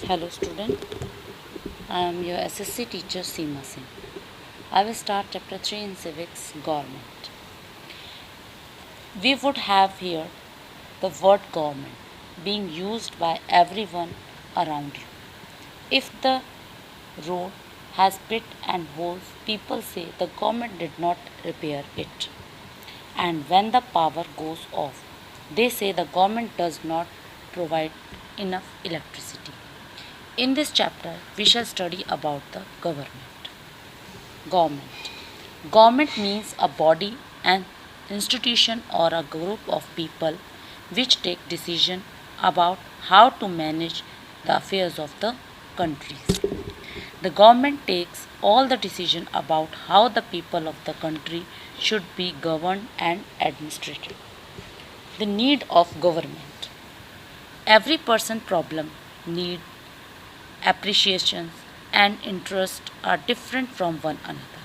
Hello student, I am your SSC teacher Seema Singh. I will start chapter 3 in Civics Government. We would have here the word government being used by everyone around you. If the road has pit and holes, people say the government did not repair it. And when the power goes off, they say the government does not provide enough electricity. In this chapter, we shall study about the government. Government. Government means a body, an institution or a group of people which take decision about how to manage the affairs of the countries. The government takes all the decision about how the people of the country should be governed and administrated. The need of government. Every person problem, need, appreciations and interests are different from one another.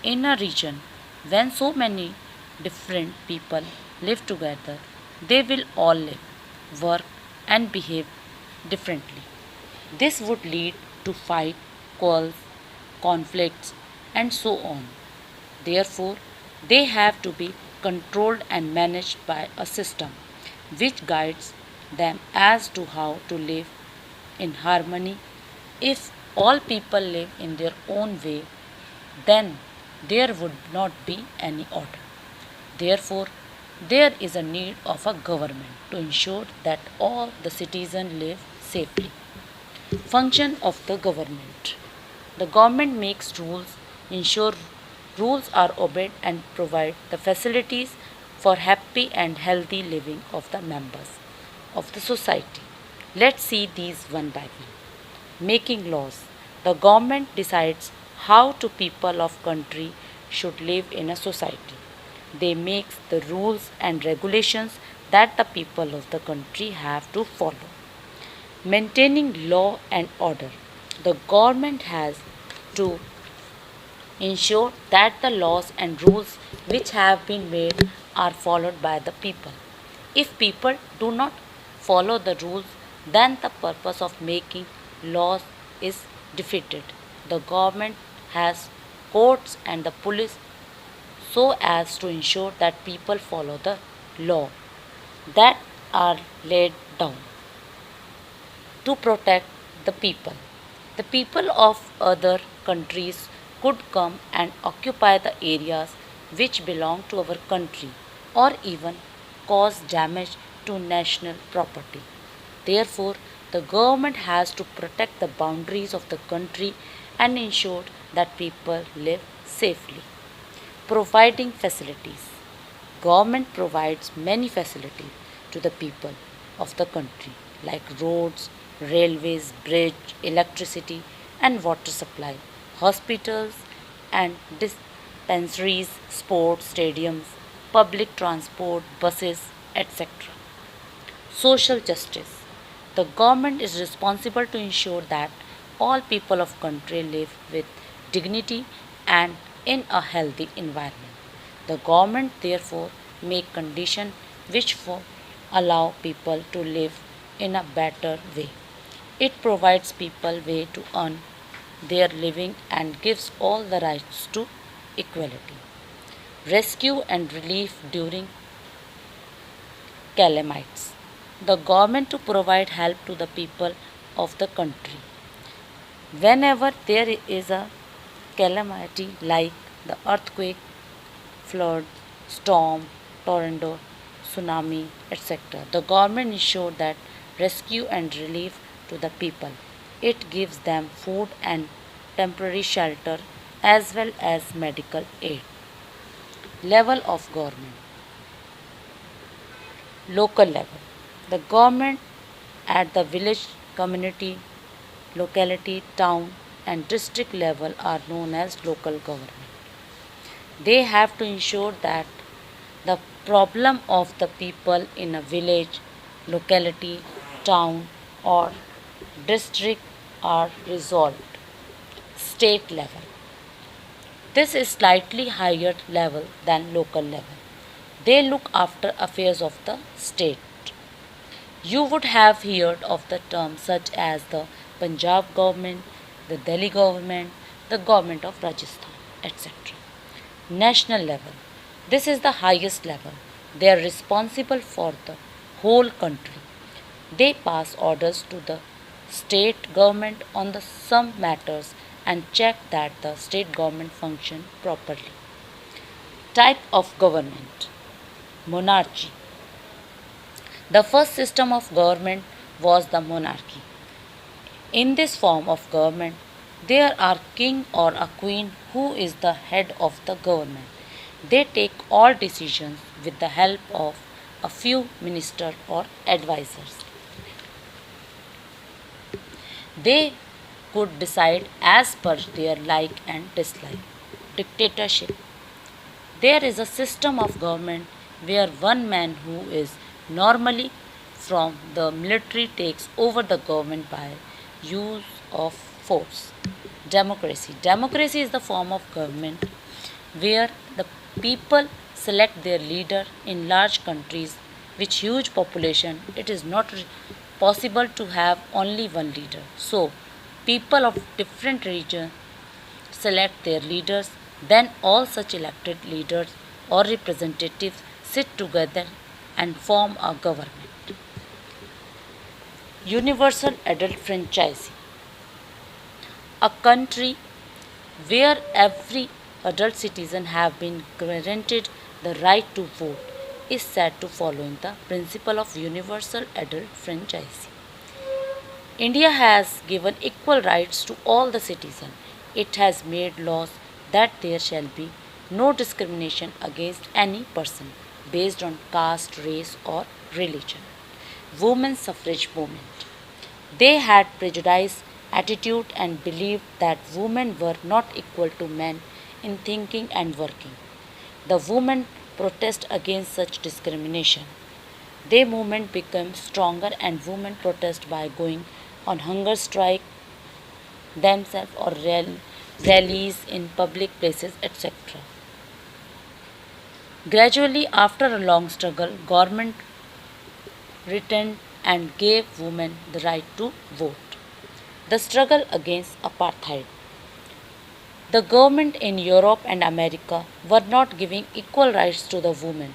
In a region, when so many different people live together, they will all live, work, and behave differently. This would lead to fight, quarrels, conflicts, and so on. Therefore, they have to be controlled and managed by a system which guides them as to how to live in harmony. If all people live in their own way, then there would not be any order. Therefore, there is a need of a government to ensure that all the citizens live safely. Function of the government. The government makes rules, ensure rules are obeyed and provide the facilities for happy and healthy living of the members of the society. Let's see these one by one. Making laws. The government decides how to people of country should live in a society. They make the rules and regulations that the people of the country have to follow. Maintaining law and order. The government has to ensure that the laws and rules which have been made are followed by the people. If people do not follow the rules, then the purpose of making laws is defeated. The government has courts and the police so as to ensure that people follow the law that are laid down to protect the people. The people of other countries could come and occupy the areas which belong to our country or even cause damage to national property. Therefore, the government has to protect the boundaries of the country and ensure that people live safely. Providing facilities. Government provides many facilities to the people of the country like roads, railways, bridge, electricity and water supply, hospitals and dispensaries, sports stadiums, public transport, buses, etc. Social justice. The government is responsible to ensure that all people of country live with dignity and in a healthy environment. The government therefore make conditions which allow people to live in a better way. It provides people way to earn their living and gives all the rights to equality. Rescue and relief during calamities. The government to provide help to the people of the country. Whenever there is a calamity like the earthquake, flood, storm, tornado, tsunami, etc., the government ensures that rescue and relief to the people. It gives them food and temporary shelter as well as medical aid. Level of government. Local level. The government at the village, community, locality, town, and district level are known as local government. They have to ensure that the problem of the people in a village, locality, town, or district are resolved. State level. This is slightly higher level than local level. They look after affairs of the state. You would have heard of the terms such as the Punjab government, the Delhi government, the government of Rajasthan, etc. National level. This is the highest level. They are responsible for the whole country. They pass orders to the state government on the some matters and check that the state government function properly. Type of government. Monarchy. The first system of government was the monarchy. In this form of government, there are king or a queen who is the head of the government. They take all decisions with the help of a few ministers or advisors. They could decide as per their like and dislike. Dictatorship. There is a system of government where one man who is normally from the military takes over the government by use of force. Democracy. Democracy is the form of government where the people select their leader. In large countries with huge population, it is not possible to have only one leader. So, people of different regions select their leaders, then all such elected leaders or representatives sit together and form a government. Universal adult franchise. A country where every adult citizen have been granted the right to vote is said to following the principle of universal adult franchise. India has given equal rights to all the citizens. It has made laws that there shall be no discrimination against any person based on caste, race, or religion. Women's suffrage movement. They had prejudiced attitude and believed that women were not equal to men in thinking and working. The women protest against such discrimination. Their movement became stronger and women protest by going on hunger strike themselves or rallies in public places, etc. Gradually, after a long struggle, government returned and gave women the right to vote. The struggle against apartheid. The government in Europe and America were not giving equal rights to the women.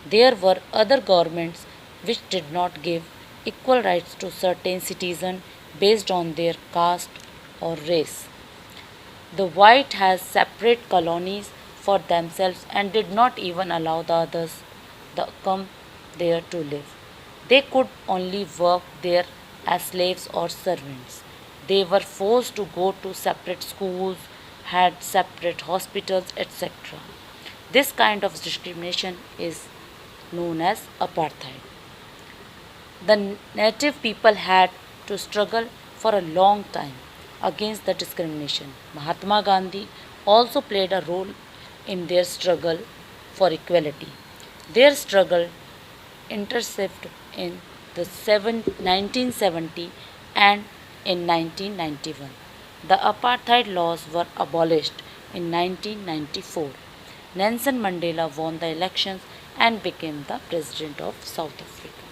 There were other governments which did not give equal rights to certain citizens based on their caste or race. The white has separate colonies for themselves and did not even allow the others to come there to live. They could only work there as slaves or servants. They were forced to go to separate schools, had separate hospitals, etc. This kind of discrimination is known as apartheid. The native people had to struggle for a long time against the discrimination. Mahatma Gandhi also played a role in their struggle for equality. Their struggle intercepted in the 1970 and in 1991. The apartheid laws were abolished in 1994. Nelson Mandela won the elections and became the president of South Africa.